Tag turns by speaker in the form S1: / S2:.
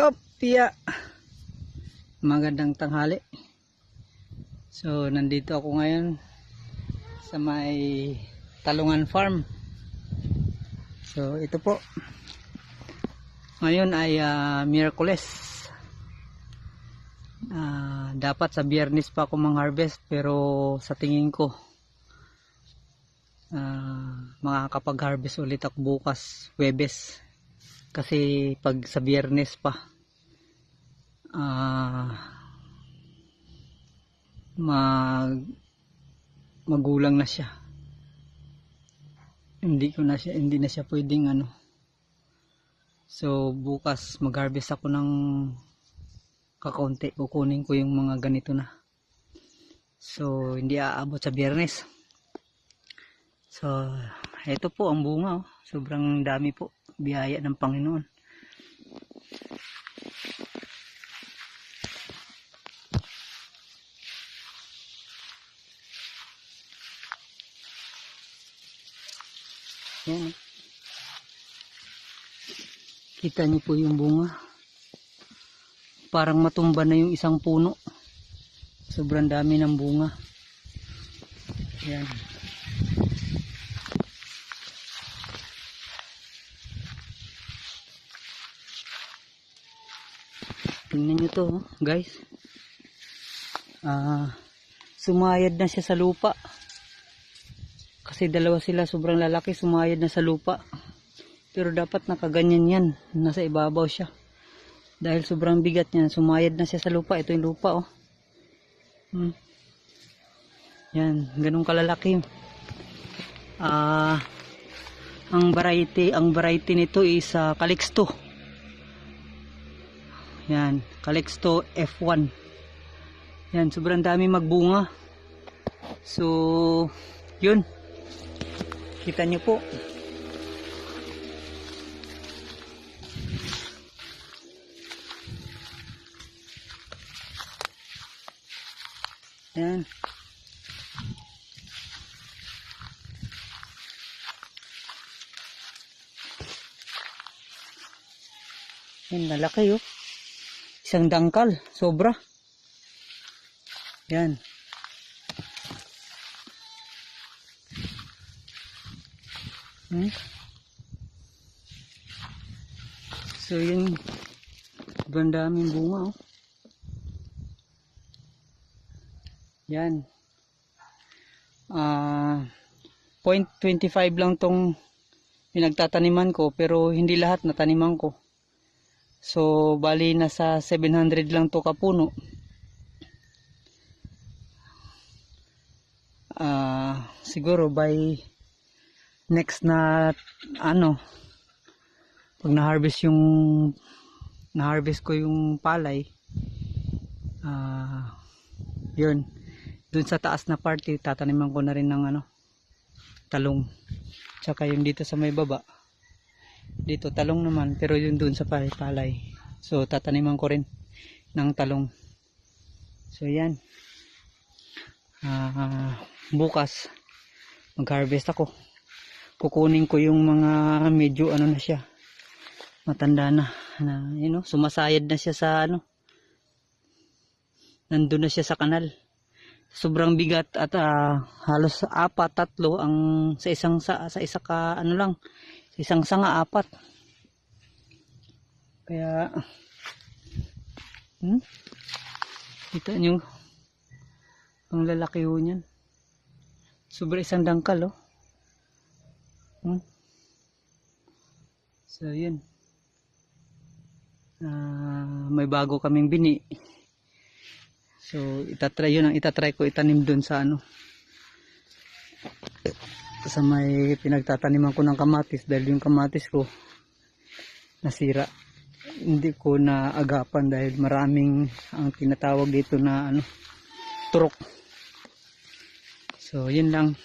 S1: Opya, magandang tanghali. So nandito ako ngayon sa may Talungan Farm. So ito po, ngayon ay Miyerkules. Dapat sa Biyernes pa ako mang-harvest, pero sa tingin ko makakapag-harvest ulit ako bukas, Huwebes. Kasi pag sa Biyernes pa magulang na siya. Hindi na siya pwedeng ano. So bukas mag-harvest ako ng kakaunti. Kukunin ko yung mga ganito na. So hindi aabot sa Biyernes. So ito po ang bunga, oh. Sobrang dami po. Biyaya ng Panginoon. Yan. Kita niyo po yung bunga. Parang matumba na yung isang puno. Sobrang dami ng bunga. Yan. Tingnan nyo to, guys. Sumayad na siya sa lupa. Kasi dalawa sila, sobrang lalaki, sumayad na sa lupa. Pero dapat nakaganyan yan. Nasa ibabaw siya. Dahil sobrang bigat niya, sumayad na siya sa lupa. Ito yung lupa, oh. Yan, ganun kalalaki. Ang variety nito is Calixto. Yan, Calixto F1. Yan, sobrang dami magbunga. So, yun. Kita nyo po. Yan. Yan, lalaki, oh. Isang dangkal, sobra. Yan. So yun, sobrang daming bunga, oh. Yan. 0.25 lang tong pinagtataniman ko, pero hindi lahat nataniman ko. So bali nasa 700 lang to kapuno. Siguro by next na ano, pag na-harvest ko yung palay, yun, dun sa taas na parte tataniman ko na rin ng ano, talong. Tsaka yung dito sa may baba, dito talong naman, pero yun dun sa palay. So tataniman ko rin ng talong. So yan, bukas mag-harvest ako. Kukunin ko yung mga medyo ano na siya, matanda na, you know, sumasayad na siya sa ano, nandun na siya sa kanal. Sobrang bigat at halos 4-3 ang sa isa ka ano lang, sa isang sanga 4. Kaya kita nyo ang lalaki ho niyan. Sobra isang dangkal, oh. So yun, may bago kaming bini. So itatry ko itanim dun sa ano, sa may pinagtataniman ko ng kamatis, dahil yung kamatis ko nasira. Hindi ko na agapan dahil maraming ang tinatawag dito na ano, turok. So yun lang.